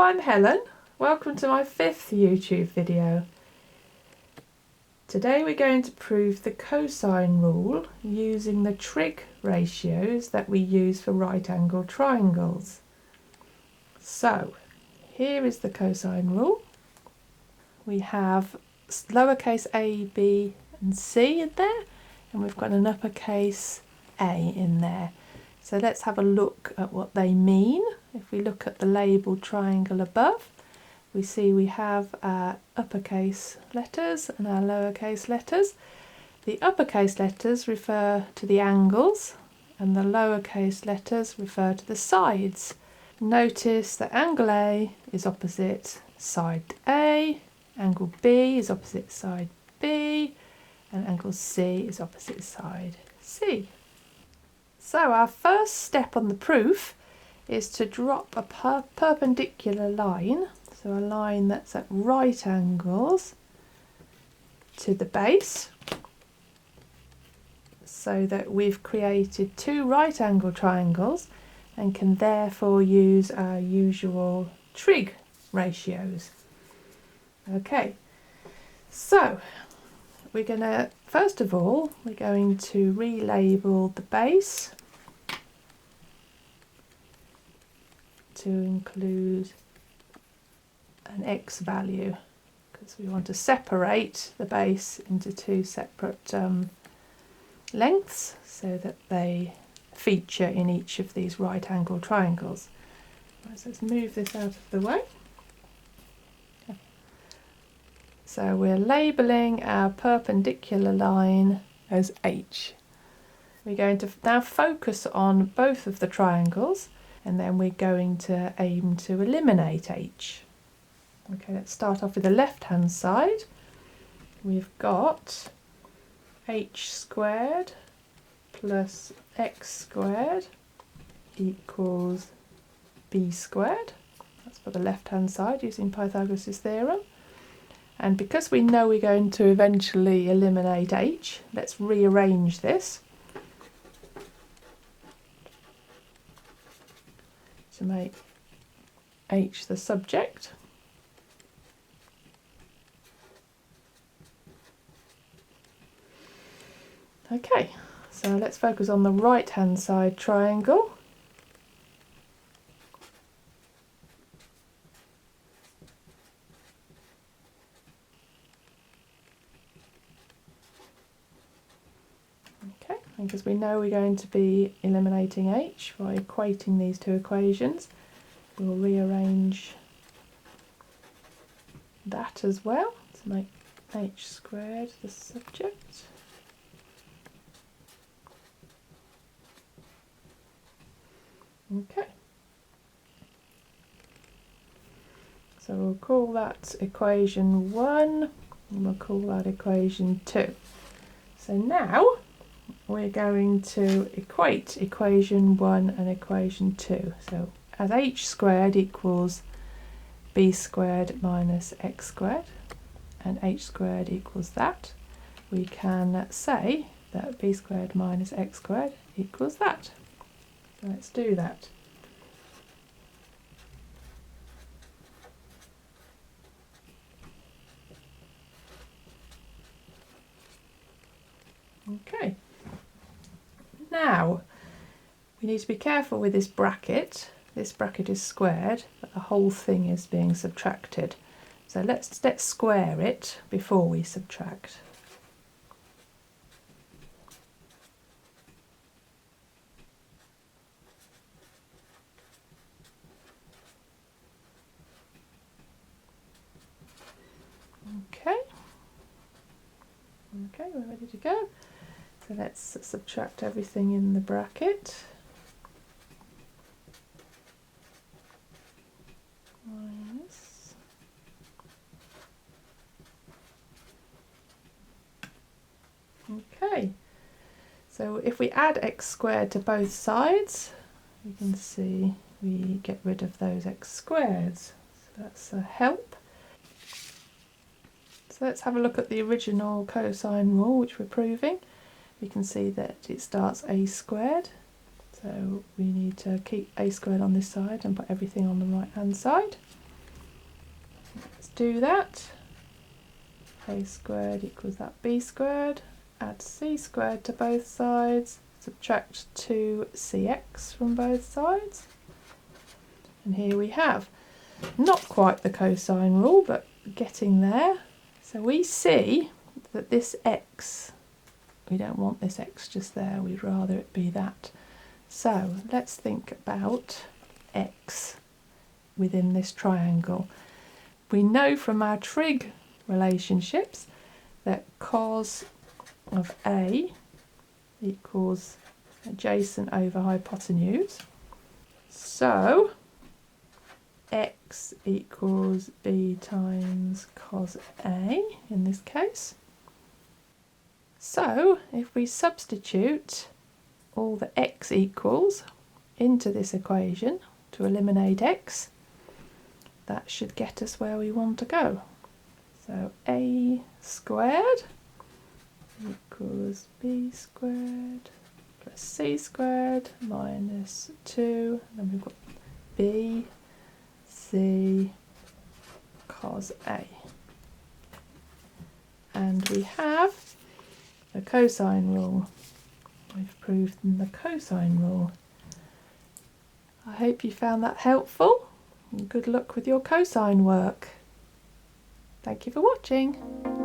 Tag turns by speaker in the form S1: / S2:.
S1: I'm Helen. Welcome to my 5th YouTube video. Today we're going to prove the cosine rule using the trig ratios that we use for right angled triangles. So here is the cosine rule. We have lowercase a, b and c in there, and we've got an uppercase A in there. So let's have a look at what they mean. If we look at the labelled triangle above, we see we have our uppercase letters and our lowercase letters. The uppercase letters refer to the angles and the lowercase letters refer to the sides. Notice that angle A is opposite side A, angle B is opposite side B, and angle C is opposite side C. So our first step on the proof is to drop a perpendicular line, so a line that's at right angles to the base, so that we've created two right angle triangles and can therefore use our usual trig ratios. Okay, so we're going to, first of all, we're going to relabel the base to include an x value, because we want to separate the base into two separate lengths so that they feature in each of these right angle triangles. Right, so let's move this out of the way. So we're labelling our perpendicular line as H. We're going to now focus on both of the triangles, and then we're going to aim to eliminate H. Okay, let's start off with the left hand side. We've got H squared plus x squared equals b squared. That's for the left hand side using Pythagoras' theorem. And because we know we're going to eventually eliminate H, let's rearrange this to make H the subject. Okay, so let's focus on the right hand side triangle. Okay, and because we know we're going to be eliminating H by equating these two equations, we'll rearrange that as well to make H squared the subject. Okay, so we'll call that equation 1 and we'll call that equation 2. So now we're going to equate equation 1 and equation 2. So as H squared equals b squared minus x squared and H squared equals that, we can say that b squared minus x squared equals that. So let's do that. Okay. Now, we need to be careful with this bracket. This bracket is squared, but the whole thing is being subtracted. So let's square it before we subtract. Okay, we're ready to go. So let's subtract everything in the bracket. Minus. Okay, so if we add x squared to both sides, you can see we get rid of those x squareds. So that's a help. So let's have a look at the original cosine rule which we're proving. We can see that it starts a squared, so we need to keep a squared on this side and put everything on the right hand side. do that. A squared equals that b squared. Add c squared to both sides. Subtract 2cx from both sides. And here we have, not quite the cosine rule, but getting there. So we see that this x, we don't want this x just there, we'd rather it be that. So let's think about x within this triangle. We know from our trig relationships that cos of A equals adjacent over hypotenuse. So x equals b times cos A in this case. So if we substitute all the x equals into this equation to eliminate x, that should get us where we want to go. So a squared equals b squared plus c squared minus 2, and then we've got b c cos A. And we have the cosine rule. We've proved the cosine rule. I hope you found that helpful, and good luck with your cosine work. Thank you for watching.